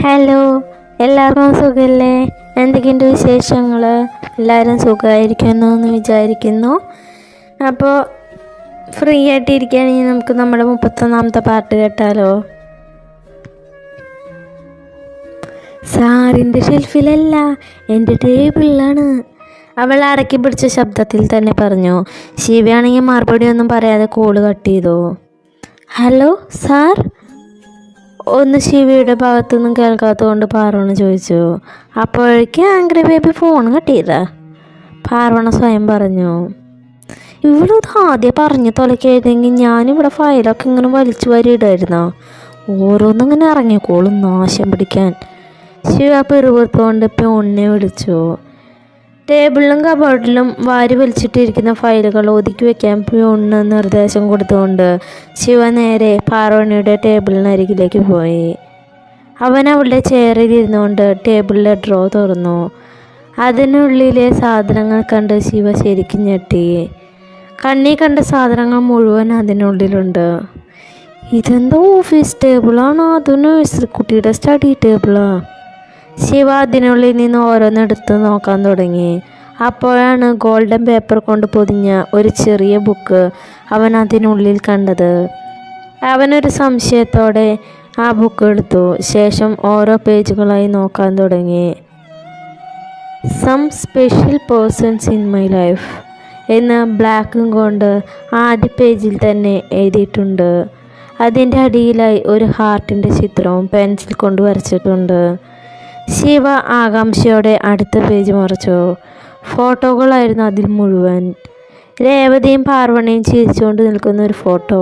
Hello, എല്ലാവർക്കും സുഖമല്ലേ? എന്തൊക്കെയുണ്ട് വിശേഷങ്ങൾ? എല്ലാവരും സുഖമായിരിക്കുന്നു എന്ന് വിചാരിക്കുന്നു. അപ്പോൾ ഫ്രീ ആയിട്ടിരിക്കുകയാണെങ്കിൽ നമുക്ക് നമ്മുടെ 31ാമത്തെ പാട്ട് കേട്ടാലോ? സാറിൻ്റെ ഷെൽഫിലല്ല, എൻ്റെ ടേബിളിലാണ്, അവൾ അടക്കി പിടിച്ച ശബ്ദത്തിൽ തന്നെ പറഞ്ഞു. ശിവയാണെങ്കിൽ മറുപടി ഒന്നും പറയാതെ കോള് കട്ട് ചെയ്തു. ഹലോ സാർ, ഒന്ന് ശിവയുടെ ഭാഗത്തുനിന്നും കേൾക്കാത്തതുകൊണ്ട് പാർവണ ചോദിച്ചു. അപ്പോഴേക്കും ആംഗ്രി ബേബി ഫോൺ കട്ട് ചെയ്ത പാർവണ സ്വയം പറഞ്ഞു. ഇവളിത് ആദ്യം പറഞ്ഞു തൊലക്കായിരുന്നെങ്കിൽ ഞാനിവിടെ ഫയലൊക്കെ ഇങ്ങനെ വലിച്ചു വരിയിടായിരുന്നോ? ഓരോന്നും ഇങ്ങനെ ഇറങ്ങിക്കോളും നാശം പിടിക്കാൻ. ശിവ പെറുപുറത്തുകൊണ്ട് പെണ്ണിനെ വിളിച്ചു. ടേബിളിലും കബോർഡിലും വാരി വലിച്ചിട്ടിരിക്കുന്ന ഫയലുകൾ ഒതുക്കി വയ്ക്കാൻ പെണ്ണ് നിർദ്ദേശം കൊടുത്തുകൊണ്ട് ശിവ നേരെ പാർവണിയുടെ ടേബിളിനരികിലേക്ക് പോയി. അവൻ അവളുടെ ചെയറിൽ ഇരുന്നുകൊണ്ട് ടേബിളിലെ ഡ്രോ തുറന്നു. അതിനുള്ളിലെ സാധനങ്ങൾ കണ്ട് ശിവ ശരിക്കും ഞെട്ടി. കണ്ണി കണ്ട സാധനങ്ങൾ മുഴുവൻ അതിനുള്ളിലുണ്ട്. ഇതെന്താ ഓഫീസ് ടേബിളാണോ അതോ നഴ്സറിക്കുട്ടിയുടെ സ്റ്റഡി ടേബിളാ? ശിവ അതിനുള്ളിൽ നിന്ന് ഓരോന്നെടുത്ത് നോക്കാൻ തുടങ്ങി. അപ്പോഴാണ് ഗോൾഡൻ പേപ്പർ കൊണ്ട് പൊതിഞ്ഞ ഒരു ചെറിയ ബുക്ക് അവൻ അതിനുള്ളിൽ കണ്ടത്. അവനൊരു സംശയത്തോടെ ആ ബുക്ക് എടുത്തു. ശേഷം ഓരോ പേജുകളായി നോക്കാൻ തുടങ്ങി. Some special persons in my life എന്ന് ബ്ലാക്കും കൊണ്ട് ആദ്യ പേജിൽ തന്നെ എഴുതിയിട്ടുണ്ട്. അതിൻ്റെ അടിയിലായി ഒരു ഹാർട്ടിൻ്റെ ചിത്രവും പെൻസിൽ കൊണ്ട് വരച്ചിട്ടുണ്ട്. ശിവ ആകാംക്ഷയോടെ അടുത്ത പേജ് മറിച്ചു. ഫോട്ടോകളായിരുന്നു അതിൽ മുഴുവൻ. രേവതിയും പാർവണയും ചിരിച്ചുകൊണ്ട് നിൽക്കുന്ന ഒരു ഫോട്ടോ.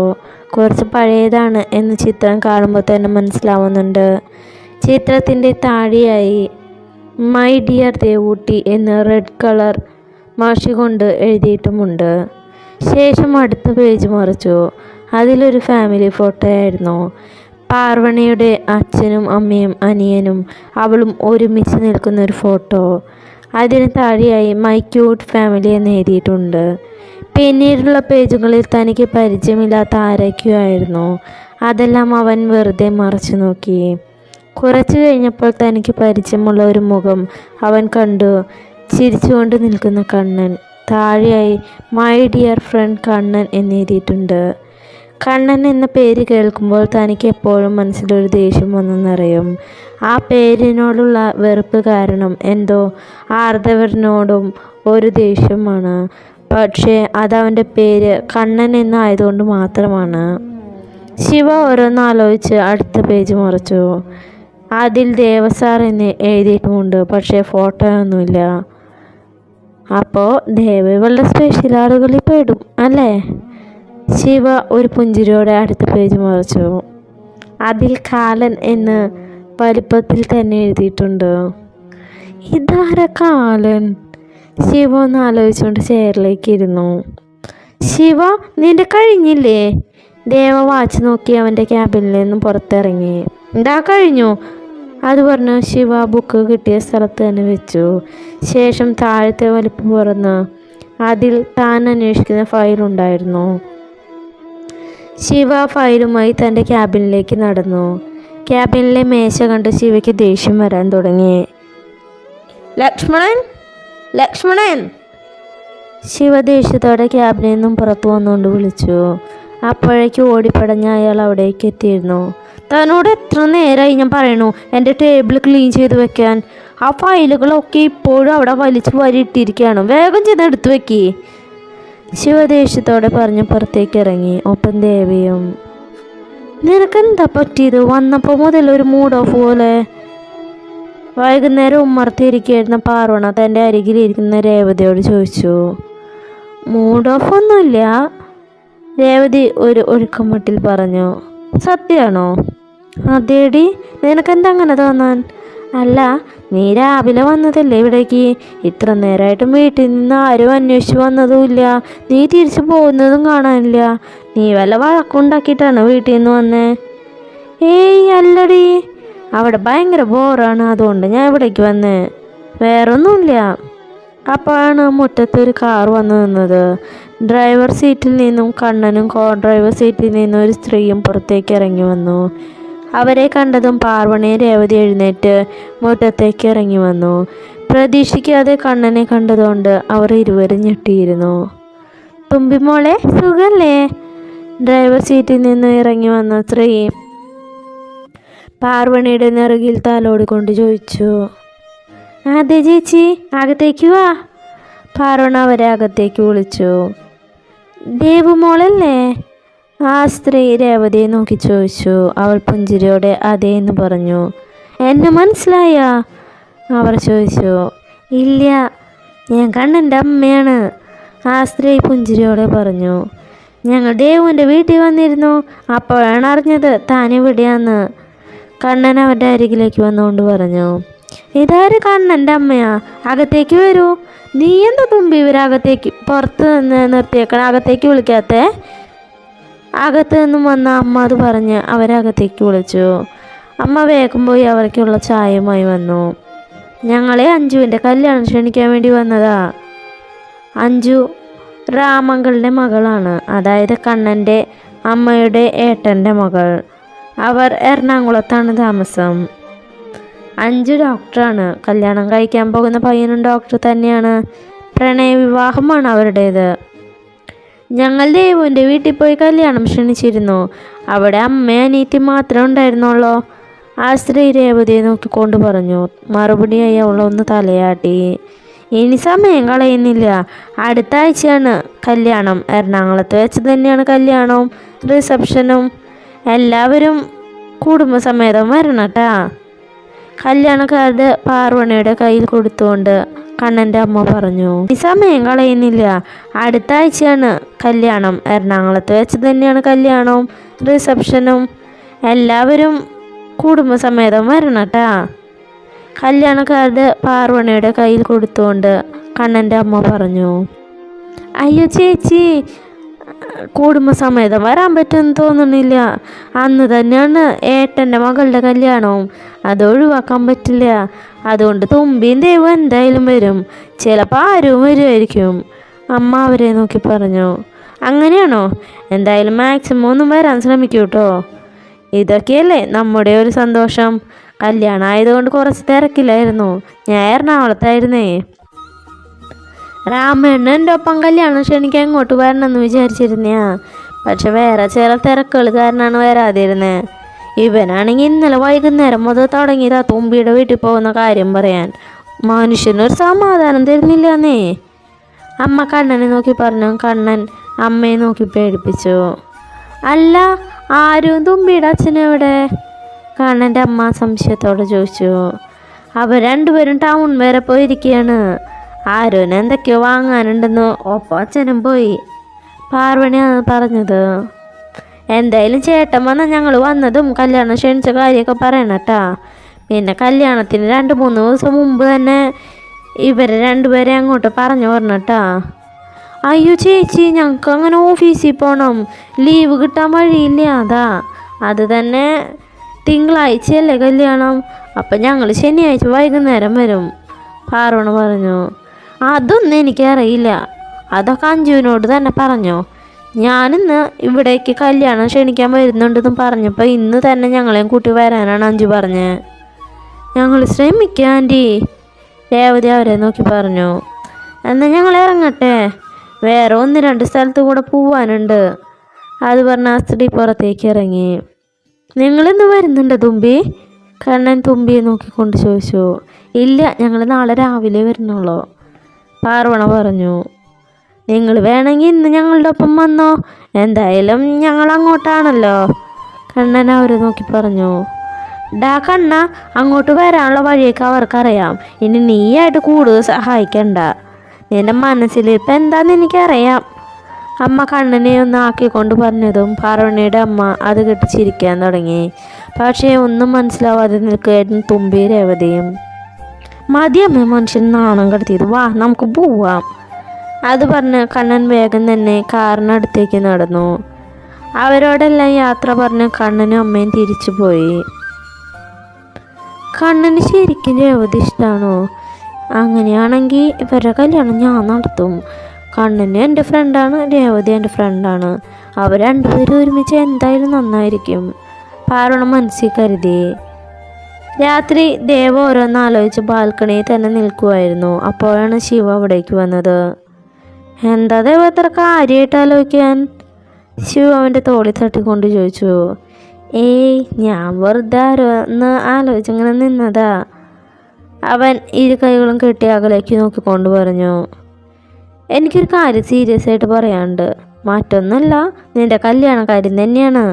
കുറച്ച് പഴയതാണ് എന്ന് ചിത്രം കാണുമ്പോൾ തന്നെ മനസ്സിലാവുന്നുണ്ട്. ചിത്രത്തിൻ്റെ താഴെയായി മൈ ഡിയർ ദേവൂട്ടി എന്ന് റെഡ് കളർ മഷി കൊണ്ട് എഴുതിയിട്ടുമുണ്ട്. ശേഷം അടുത്ത പേജ് മറിച്ചു. അതിലൊരു ഫാമിലി ഫോട്ടോ ആയിരുന്നു. പാർവണിയുടെ അച്ഛനും അമ്മയും അനിയനും അവളും ഒരുമിച്ച് നിൽക്കുന്ന ഒരു ഫോട്ടോ. അതിന് താഴെയായി മൈ ക്യൂട്ട് ഫാമിലി എന്ന് എഴുതിയിട്ടുണ്ട്. പിന്നീടുള്ള പേജുകളിൽ തനിക്ക് പരിചയമില്ലാത്ത ആരൊക്കെയായിരുന്നു. അതെല്ലാം അവൻ വെറുതെ മറച്ചു നോക്കി. കുറച്ചു കഴിഞ്ഞപ്പോൾ തനിക്ക് പരിചയമുള്ള ഒരു മുഖം അവൻ കണ്ടു. ചിരിച്ചുകൊണ്ട് നിൽക്കുന്ന കണ്ണൻ. താഴെയായി മൈ ഡിയർ ഫ്രണ്ട് കണ്ണൻ എന്ന് എഴുതിയിട്ടുണ്ട്. കണ്ണൻ എന്ന പേര് കേൾക്കുമ്പോൾ തനിക്ക് എപ്പോഴും മനസ്സിലൊരു ദേഷ്യം വന്നെന്നറിയും. ആ പേരിനോടുള്ള വെറുപ്പ് കാരണം എന്തോ ആർദവനോടും ഒരു ദേഷ്യമാണ്. പക്ഷേ അതവൻ്റെ പേര് കണ്ണൻ എന്നായതുകൊണ്ട് മാത്രമാണ്. ശിവ ഓരോന്നാലോചിച്ച് അടുത്ത പേജ് മറിച്ചു. അതിൽ ദേവസാർ എന്ന് എഴുതിയിട്ടുമുണ്ട്. പക്ഷേ ഫോട്ടോ ഒന്നുമില്ല. അപ്പോൾ ദേവ ഇവളുടെ സ്പെഷ്യൽ ആളുകളിൽ പെടും അല്ലേ? ശിവ ഒരു പുഞ്ചിരിയോടെ അടുത്ത പേജ് മറിച്ചു. അതിൽ കാലൻ എന്ന് വലിപ്പത്തിൽ തന്നെ എഴുതിയിട്ടുണ്ട്. ഇതാര കാലൻ? ശിവ ഒന്ന് ആലോചിച്ചുകൊണ്ട് ചെയറിലേക്ക് ഇരുന്നു. ശിവ, നിന്റെ കഴിഞ്ഞില്ലേ? ദേവ വാച്ച് നോക്കി അവൻ്റെ ക്യാബിനിൽ നിന്നും പുറത്തിറങ്ങി. എന്താ കഴിഞ്ഞു? അത് പറഞ്ഞു ശിവ ബുക്ക് കിട്ടിയ സ്ഥലത്ത് തന്നെ വെച്ചു. ശേഷം താഴത്തെ വലിപ്പം തുറന്ന് അതിൽ താൻ അന്വേഷിക്കുന്ന ഫയലുണ്ടായിരുന്നു. ശിവ ഫയലുമായി തൻ്റെ ക്യാബിനിലേക്ക് നടന്നു. ക്യാബിനിലെ മേശ കണ്ട് ശിവയ്ക്ക് ദേഷ്യം വരാൻ തുടങ്ങി. ലക്ഷ്മണൻ, ലക്ഷ്മണൻ! ശിവ ദേഷ്യത്തോടെ ക്യാബിനിൽ നിന്നും പുറത്തു വന്നുകൊണ്ട് വിളിച്ചു. അപ്പോഴേക്ക് ഓടിപ്പടഞ്ഞ അയാൾ അവിടേക്ക് എത്തിയിരുന്നു. തന്നോട് എത്ര നേരമായി ഞാൻ പറയണു എൻ്റെ ടേബിൾ ക്ലീൻ ചെയ്ത് വെക്കാൻ? ആ ഫയലുകളൊക്കെ ഇപ്പോഴും അവിടെ വലിച്ചു വരിയിട്ടിരിക്കുകയാണ്. വേഗം ചെന്ന് എടുത്തു വെക്കേ. ശിവദേഷ്യത്തോടെ പറഞ്ഞ് പുറത്തേക്ക് ഇറങ്ങി. ഒപ്പം ദേവിയും. നിനക്കെന്താ പറ്റിയത്? വന്നപ്പോൾ മുതൽ ഒരു മൂഡ് ഓഫ് പോലെ. വൈകുന്നേരം ഉമ്മർത്തിയിരിക്കുന്ന പാർവണ തൻ്റെ അരികിലിരിക്കുന്ന രേവതിയോട് ചോദിച്ചു. മൂഡ് ഓഫ് ഒന്നുമില്ല, രേവതി ഒരു ഒഴുക്കമട്ടിൽ പറഞ്ഞു. സത്യമാണോ? അതേടി, നിനക്കെന്താ അങ്ങനെ തോന്നാൻ? അല്ല, നീ രാവിലെ വന്നതല്ലേ ഇവിടേക്ക്? ഇത്ര നേരമായിട്ടും വീട്ടിൽ നിന്ന് ആരും അന്വേഷിച്ച് വന്നതുമില്ല. നീ തിരിച്ചു പോകുന്നതും കാണാനില്ല. നീ വല്ല വഴക്കുണ്ടാക്കിയിട്ടാണ് വീട്ടിൽ നിന്ന് വന്നേ? ഏയ് അല്ലടി, അവിടെ ഭയങ്കര ബോറാണ്, അതുകൊണ്ട് ഞാൻ ഇവിടേക്ക് വന്നേ. വേറൊന്നുമില്ല. അപ്പോഴാണ് മുറ്റത്തൊരു കാർ വന്നു നിന്നത്. ഡ്രൈവർ സീറ്റിൽ നിന്നും കണ്ണനും കോ ഡ്രൈവർ സീറ്റിൽ നിന്നും ഒരു സ്ത്രീയും പുറത്തേക്ക് ഇറങ്ങി വന്നു. അവരെ കണ്ടതും പാർവണി രേവതി എഴുന്നേറ്റ് മുറ്റത്തേക്ക് ഇറങ്ങി വന്നു. പ്രതീക്ഷിക്കാതെ കണ്ണനെ കണ്ടതുകൊണ്ട് അവർ ഇരുവരും ഞെട്ടിയിരുന്നു. തുമ്പിമോളെ, സുഖല്ലേ? ഡ്രൈവർ സീറ്റിൽ നിന്ന് ഇറങ്ങി വന്ന സ്ത്രീ പാർവണിയുടെ നെറുകിൽ തലോടിക്കൊണ്ട് ചോദിച്ചു. അതെ ചേച്ചി, അകത്തേക്ക് വാ. പാർവണ അവരെ അകത്തേക്ക് വിളിച്ചു. ദേവുമോളല്ലേ? ആ സ്ത്രീ രേവതിയെ നോക്കി ചോദിച്ചു. അവൾ പുഞ്ചിരിയോടെ അതെ എന്ന് പറഞ്ഞു. എന്നെ മനസ്സിലായോ? അവർ ചോദിച്ചു. ഇല്ല, ഞാൻ കണ്ണൻ്റെ അമ്മയാണ്. ആ സ്ത്രീ പുഞ്ചിരിയോടെ പറഞ്ഞു. ഞങ്ങൾ ദേവുവിൻ്റെ വീട്ടിൽ വന്നിരുന്നു. അപ്പോഴാണ് അറിഞ്ഞത് താൻ എവിടെയാന്ന്. കണ്ണൻ അവരുടെ അരികിലേക്ക് വന്നുകൊണ്ട് പറഞ്ഞു. ഇതാര് കണ്ണൻ്റെ അമ്മയാ? അകത്തേക്ക് വരൂ. നീ എന്താ തുമ്പി ഇവരകത്തേക്ക് പുറത്ത് നിന്ന് നിർത്തിയേക്കണം, അകത്തേക്ക് വിളിക്കാത്തേ? അകത്ത് നിന്നും വന്ന അമ്മ അത് പറഞ്ഞ് അവരകത്തേക്ക് വിളിച്ചു. അമ്മ വേഗം പോയി അവർക്കുള്ള ചായയുമായി വന്നു. ഞങ്ങളെ അഞ്ജുവിൻ്റെ കല്യാണം ക്ഷണിക്കാൻ വേണ്ടി വന്നതാ. അഞ്ജു രാമങ്കളുടെ മകളാണ്, അതായത് കണ്ണൻ്റെ അമ്മയുടെ ഏട്ടൻ്റെ മകൾ. അവർ എറണാകുളത്താണ് താമസം. അഞ്ജു ഡോക്ടറാണ്. കല്യാണം കഴിക്കാൻ പോകുന്ന പയ്യനും ഡോക്ടർ തന്നെയാണ്. പ്രണയവിവാഹമാണ് അവരുടേത്. ഞങ്ങൾ ദേവുവിൻ്റെ വീട്ടിൽ പോയി കല്യാണം ക്ഷണിച്ചിരുന്നു. അവിടെ അമ്മയും അനിയത്തി മാത്രമേ ഉണ്ടായിരുന്നുള്ളൂ. ആ സ്ത്രീ രേവതിയെ നോക്കിക്കൊണ്ട് പറഞ്ഞു. മറുപടിയായി അവളൊന്ന് തലയാട്ടി. ഇനി സമയം കളയുന്നില്ല, അടുത്ത ആഴ്ചയാണ് കല്യാണം. എറണാകുളത്ത് വെച്ച് തന്നെയാണ് കല്യാണവും റിസപ്ഷനും. എല്ലാവരും കുടുംബസമേതം വരണട്ടാ. കല്യാണ കാർഡ് പാർവണിയുടെ കയ്യിൽ കൊടുത്തുകൊണ്ട് കണ്ണൻ്റെ അമ്മ പറഞ്ഞു. ഈ സമയം കളയുന്നില്ല, അടുത്ത ആഴ്ചയാണ് കല്യാണം. എറണാകുളത്ത് വെച്ച് തന്നെയാണ് കല്യാണവും റിസപ്ഷനും. എല്ലാവരും കുടുംബസമേതം വരണട്ടാ. കല്യാണ കാർഡ് പാർവണിയുടെ കയ്യിൽ കൊടുത്തുകൊണ്ട് കണ്ണൻ്റെ അമ്മ പറഞ്ഞു. അയ്യോ ചേച്ചി, കുടുംബസമേതം വരാൻ പറ്റുമെന്ന് തോന്നുന്നില്ല. അന്ന് തന്നെയാണ് ഏട്ടൻ്റെ മകളുടെ കല്യാണവും, അത് ഒഴിവാക്കാൻ പറ്റില്ല. അതുകൊണ്ട് തുമ്പിയും ദേവും എന്തായാലും വരും, ചിലപ്പോൾ ആരും വരുമായിരിക്കും. അമ്മ അവരെ നോക്കി പറഞ്ഞു. അങ്ങനെയാണോ? എന്തായാലും മാക്സിമം ഒന്നും വരാൻ ശ്രമിക്കൂ കേട്ടോ. ഇതൊക്കെയല്ലേ നമ്മുടെ ഒരു സന്തോഷം. കല്യാണം ആയതുകൊണ്ട് കുറച്ച് തിരക്കില്ലായിരുന്നു. ഞാൻ എറണാകുളത്തായിരുന്നേ. രാമേണ്ണൻ എൻ്റെ ഒപ്പം കല്യാണം ക്ഷണിക്കാൻ ഇങ്ങോട്ട് വരണമെന്ന് വിചാരിച്ചിരുന്നയാ. പക്ഷെ വേറെ ചില തിരക്കുകൾ കാരണമാണ് വരാതിരുന്നത്. ഇവനാണെങ്കിൽ ഇന്നലെ വൈകുന്നേരം മുതൽ തുടങ്ങിയതാ തുമ്പിയുടെ വീട്ടിൽ പോകുന്ന കാര്യം പറയാൻ. മനുഷ്യനൊരു സമാധാനം തരുന്നില്ലെന്നേ. അമ്മ കണ്ണനെ നോക്കി പറഞ്ഞു. കണ്ണൻ അമ്മയെ നോക്കി പേടിപ്പിച്ചു. അല്ല, ആരും തുമ്പിയുടെ അച്ഛനെവിടെ? കണ്ണൻ്റെ അമ്മ സംശയത്തോടെ ചോദിച്ചു. അവർ രണ്ടുപേരും ടൗൺ വരെ പോയിരിക്കുകയാണ്. ആരോന് എന്തൊക്കെയോ വാങ്ങാനുണ്ടെന്ന്. ഒപ്പം അച്ഛനും പോയി. പാർവണിയാണ് പറഞ്ഞത്. എന്തായാലും ചേട്ടൻ വന്ന ഞങ്ങൾ വന്നതും കല്യാണം ക്ഷണിച്ച കാര്യമൊക്കെ പറയണട്ടാ. പിന്നെ കല്യാണത്തിന് 2-3 ദിവസം മുമ്പ് തന്നെ ഇവരെ രണ്ടുപേരെ അങ്ങോട്ട് പറഞ്ഞു പറഞ്ഞട്ടാ. അയ്യോ ചേച്ചി, ഞങ്ങൾക്ക് അങ്ങനെ ഓഫീസിൽ പോകണം, ലീവ് കിട്ടാൻ വഴിയില്ല. അത് തന്നെ തിങ്കളാഴ്ചയല്ലേ കല്യാണം. അപ്പം ഞങ്ങൾ ശനിയാഴ്ച വൈകുന്നേരം വരും, പാർവണ പറഞ്ഞു. അതൊന്നും എനിക്കറിയില്ല, അതൊക്കെ അഞ്ജുവിനോട് തന്നെ പറഞ്ഞോ. ഞാനിന്ന് ഇവിടേക്ക് കല്യാണം ക്ഷണിക്കാൻ വരുന്നുണ്ടെന്നും പറഞ്ഞപ്പോൾ ഇന്ന് തന്നെ ഞങ്ങളെയും കൂട്ടി വരാനാണ് അഞ്ജു പറഞ്ഞത്. ഞങ്ങൾ ശ്രമിക്കാം ആൻറ്റി, രേവതി അവരെ നോക്കി പറഞ്ഞു. എന്നാൽ ഞങ്ങൾ ഇറങ്ങട്ടെ, വേറെ 1-2 സ്ഥലത്ത് കൂടെ പോവാനുണ്ട്. അത് പറഞ്ഞ ആ സ്ത്രീ പുറത്തേക്ക് ഇറങ്ങി. നിങ്ങളിന്ന് വരുന്നുണ്ടോ തുമ്പി? കണ്ണൻ തുമ്പിയെ നോക്കിക്കൊണ്ട് ചോദിച്ചു. ഇല്ല, ഞങ്ങൾ നാളെ രാവിലെ വരുന്നുള്ളൂ, പാർവണ പറഞ്ഞു. നിങ്ങൾ വേണമെങ്കിൽ ഇന്ന് ഞങ്ങളുടെ ഒപ്പം വന്നോ, എന്തായാലും ഞങ്ങൾ അങ്ങോട്ടാണല്ലോ, കണ്ണൻ അവരെ നോക്കി പറഞ്ഞു. ഡാ കണ്ണ, അങ്ങോട്ട് വരാനുള്ള വഴിയൊക്കെ അവർക്കറിയാം. ഇനി നീയായിട്ട് കൂടുതൽ സഹായിക്കണ്ട. നിന്റെ മനസ്സിലിപ്പം എന്താണെന്ന് എനിക്കറിയാം, അമ്മ കണ്ണനെ ഒന്ന് ആക്കിക്കൊണ്ട് പറഞ്ഞതും പാർവണിയുടെ അമ്മ അത് കെട്ടി ചിരിക്കാൻ തുടങ്ങി. പക്ഷേ ഒന്നും മനസ്സിലാവാതെ നിൽക്കുകയായിരുന്നു തുമ്പി രേവതിയും. മതിയമ്മ മനുഷ്യൻ നാണം കടത്തിയത്, വാ നമുക്ക് പോവാം. അത് പറഞ്ഞ് കണ്ണൻ വേഗം തന്നെ കാറിനടുത്തേക്ക് നടന്നു. അവരോടെല്ലാം യാത്ര പറഞ്ഞ് കണ്ണനും അമ്മയും തിരിച്ചു പോയി. കണ്ണന് ശരിക്കും രേവതി ഇഷ്ടമാണോ? അങ്ങനെയാണെങ്കിൽ ഇവരുടെ കല്യാണം ഞാൻ നടത്തും. കണ്ണന് എൻ്റെ ഫ്രണ്ടാണ്, രേവതി എൻ്റെ ഫ്രണ്ടാണ്. അവർ രണ്ടുപേരും ഒരുമിച്ച് എന്തായാലും നന്നായിരിക്കും. പാർവണ മനസ്സിൽ കരുതി. രാത്രി ദേവ ഓരോന്നാലോചിച്ച് ബാൽക്കണിയിൽ തന്നെ നിൽക്കുമായിരുന്നു. അപ്പോഴാണ് ശിവ അവിടേക്ക് വന്നത്. എന്താ ദേവ എത്ര കാര്യമായിട്ട് ആലോചിക്കാൻ? ശിവ അവൻ്റെ തോളി തട്ടിക്കൊണ്ട് ചോദിച്ചു. ഏയ് ഞാൻ വെറുതെ ഒന്ന് ആലോചിച്ചിങ്ങനെ നിന്നതാ. അവൻ ഇരു കൈകളും കെട്ടി അകലേക്ക് നോക്കിക്കൊണ്ട് പറഞ്ഞു. എനിക്കൊരു കാര്യം സീരിയസ് ആയിട്ട് പറയാനുണ്ട്. മറ്റൊന്നല്ല, നിന്റെ കല്യാണ കാര്യം തന്നെയാണ്.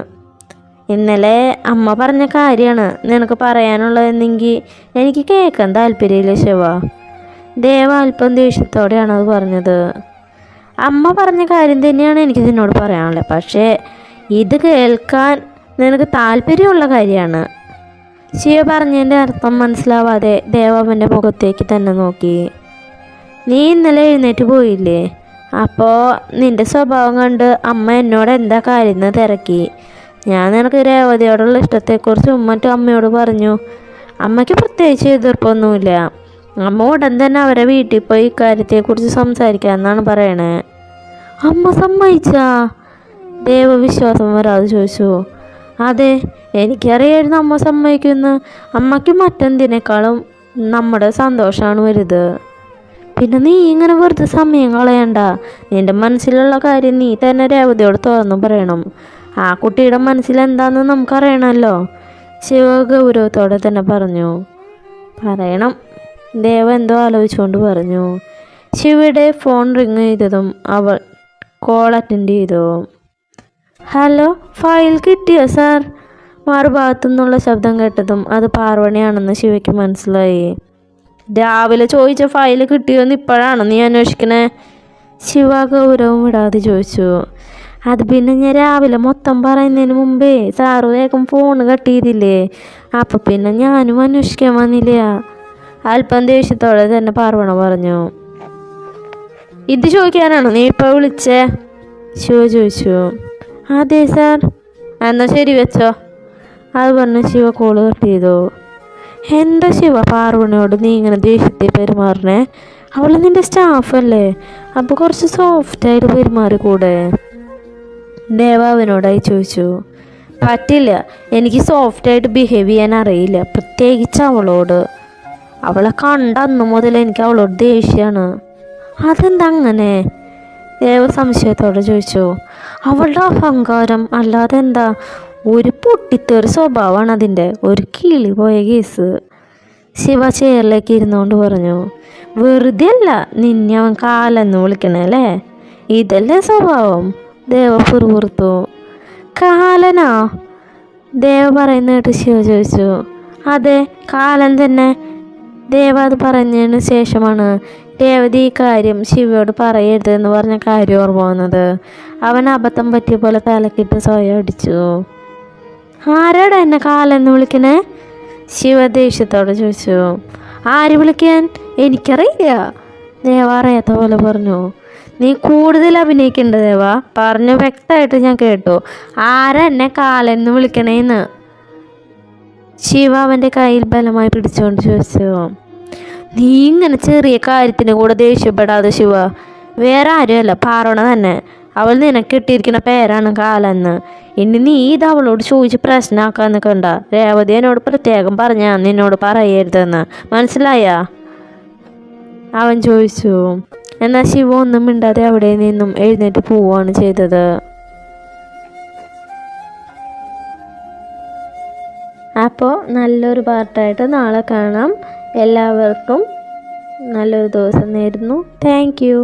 ഇന്നലെ അമ്മ പറഞ്ഞ കാര്യമാണ് നിനക്ക് പറയാനുള്ളതെന്നെങ്കിൽ എനിക്ക് കേൾക്കാൻ താല്പര്യമില്ല ശിവ. ദേവ അല്പം ദേഷ്യത്തോടെയാണ് അത് പറഞ്ഞത്. അമ്മ പറഞ്ഞ കാര്യം തന്നെയാണ് എനിക്ക് നിന്നോട് പറയാനുള്ളത്. പക്ഷേ ഇത് കേൾക്കാൻ നിനക്ക് താല്പര്യമുള്ള കാര്യമാണ്. ശിവ പറഞ്ഞതിൻ്റെ അർത്ഥം മനസ്സിലാവാതെ ദേവ അവൻ്റെ മുഖത്തേക്ക് തന്നെ നോക്കി. നീ ഇന്നലെ എഴുന്നേറ്റ് പോയില്ലേ? അപ്പോൾ നിൻ്റെ സ്വഭാവം കണ്ട് അമ്മ എന്നോട് എന്താ കാര്യം എന്ന് തിരക്കി. ഞാൻ നിനക്ക് രേവതിയോടുള്ള ഇഷ്ടത്തെക്കുറിച്ച് മറ്റും അമ്മയോട് പറഞ്ഞു. അമ്മയ്ക്ക് പ്രത്യേകിച്ച് എതിർപ്പൊന്നുമില്ല. അമ്മ ഉടൻ തന്നെ അവരെ വീട്ടിൽ പോയി ഇക്കാര്യത്തെക്കുറിച്ച് സംസാരിക്കാമെന്നാണ് പറയണേ. അമ്മ സമ്മതിച്ചാ? ദേവ വിശ്വാസം വരാതെ ചോദിച്ചു. അതെ, എനിക്കറിയായിരുന്നു അമ്മ സമ്മതിക്കുമെന്ന്. അമ്മയ്ക്ക് മറ്റെന്തിനേക്കാളും നമ്മുടെ സന്തോഷമാണ് വലുത്. പിന്നെ നീ ഇങ്ങനെ വെറുതെ സമയം കളയണ്ട. നിൻ്റെ മനസ്സിലുള്ള കാര്യം നീ തന്നെ രേവതിയോട് തുറന്നു പറയണം. ആ കുട്ടിയുടെ മനസ്സിൽ എന്താണെന്ന് നമുക്കറിയണമല്ലോ. ശിവ ഗൗരവത്തോടെ തന്നെ പറഞ്ഞു. പറയണം. ദേവ എന്തോ ആലോചിച്ചുകൊണ്ട് പറഞ്ഞു. ശിവയുടെ ഫോൺ റിങ് ചെയ്തതും അവൾ കോൾ അറ്റൻഡ് ചെയ്തു. ഹലോ, ഫയൽ കിട്ടിയോ സാർ? മറുഭാഗത്തു നിന്നുള്ള ശബ്ദം കേട്ടതും അത് പാർവണിയാണെന്ന് ശിവയ്ക്ക് മനസ്സിലായി. രാവിലെ ചോദിച്ച ഫയൽ കിട്ടിയോന്ന് ഇപ്പോഴാണ് നീ അന്വേഷിക്കണേ? ശിവ ഗൗരവം വിടാതെ ചോദിച്ചു. അത് പിന്നെ ഞാൻ രാവിലെ മൊത്തം പറയുന്നതിന് മുമ്പേ സാറ് വേഗം ഫോൺ കട്ട് ചെയ്തില്ലേ. അപ്പം പിന്നെ ഞാനും അന്വേഷിക്കാൻ വന്നില്ല. അല്പം ദേഷ്യത്തോടെ തന്നെ പാർവണ പറഞ്ഞു. ഇത് ചോദിക്കാനാണോ നീ ഇപ്പോൾ വിളിച്ചേ? ശിവ ചോദിച്ചു. അതെ സാർ. എന്നാൽ ശരി വെച്ചോ. അത് പറഞ്ഞ് ശിവ കോള് കട്ട് ചെയ്തു. എന്താ ശിവ പാർവണയോട് നീ ഇങ്ങനെ ദേഷ്യത്തിൽ പെരുമാറണേ? അവൾ നിൻ്റെ സ്റ്റാഫല്ലേ, അപ്പോൾ കുറച്ച് സോഫ്റ്റായിട്ട് പെരുമാറിക്കൂടെ? ദേവ അവനോടായി ചോദിച്ചു. പറ്റില്ല, എനിക്ക് സോഫ്റ്റായിട്ട് ബിഹേവ് ചെയ്യാൻ അറിയില്ല, പ്രത്യേകിച്ച് അവളോട്. അവളെ കണ്ട അന്ന് മുതൽ എനിക്ക് അവളോട് ദേഷ്യമാണ്. അതെന്താ അങ്ങനെ? ദേവ സംശയത്തോടെ ചോദിച്ചു. അവളുടെ അഹങ്കാരം, അല്ലാതെ എന്താ. ഒരു പൊട്ടിത്തെറി സ്വഭാവമാണ് അതിൻ്റെ. ഒരു കിളി പോയ കേസ്. ശിവ ചെയറിലേക്ക് ഇരുന്നുകൊണ്ട് പറഞ്ഞു. വെറുതെ അല്ല നിന്നെ അവൻ കാലെന്ന് വിളിക്കണേ അല്ലേ? ഇതല്ലേ സ്വഭാവം? ദേവ പുറത്തു. കാലനാ? ദേവ പറയുന്ന കേട്ട് ശിവ ചോദിച്ചു. അതെ, കാലൻ തന്നെ. ദേവ അത് പറഞ്ഞതിന് ശേഷമാണ് രേവതി ഈ കാര്യം ശിവയോട് പറയരുതെന്ന് പറഞ്ഞ കാര്യം ഓർമ്മ വന്നത്. അവൻ അബദ്ധം പറ്റിയ പോലെ തലക്കിട്ട് സ്വയം അടിച്ചു. ആരാടാ എന്നെ കാലെന്ന് വിളിക്കണേ? ശിവ ദേഷ്യത്തോടെ ചോദിച്ചു. ആര് വിളിക്കാൻ? എനിക്കറിയില്ല. ദേവ അറിയാത്ത പോലെ പറഞ്ഞു. നീ കൂടുതൽ അഭിനയിക്കേണ്ട ദേവ. പറഞ്ഞു വ്യക്തമായിട്ട് ഞാൻ കേട്ടു. ആരാ എന്നെ കാലെന്ന് വിളിക്കണേന്ന്? ശിവ അവൻ്റെ കയ്യിൽ ബലമായി പിടിച്ചുകൊണ്ട് ചോദിച്ചു. നീ ഇങ്ങനെ ചെറിയ കാര്യത്തിന് കൂടെ ദേഷ്യപ്പെടാതെ ശിവ. വേറെ ആരുമല്ല, പാർവണ തന്നെ. അവൾ നിനക്ക് ഇട്ടിരിക്കുന്ന പേരാണ് കാലെന്ന്. ഇനി നീ ഇത് അവളോട് ചോദിച്ച് പ്രശ്നമാക്കാൻ നിൽക്കണ്ട. രേവതി എന്നോട് പ്രത്യേകം പറഞ്ഞാ നിന്നോട് പറയരുതെന്ന്, മനസ്സിലായ? അവൻ ചോദിച്ചു. എന്നാൽ ശിവ ഒന്നും മിണ്ടാതെ അവിടെ നിന്നും എഴുന്നേറ്റ് പോവുകയാണ് ചെയ്തത്. അപ്പോൾ നല്ലൊരു പാർട്ടായിട്ട് നാളെ കാണാം. എല്ലാവർക്കും നല്ലൊരു ദിവസം നേരുന്നു. Thank you.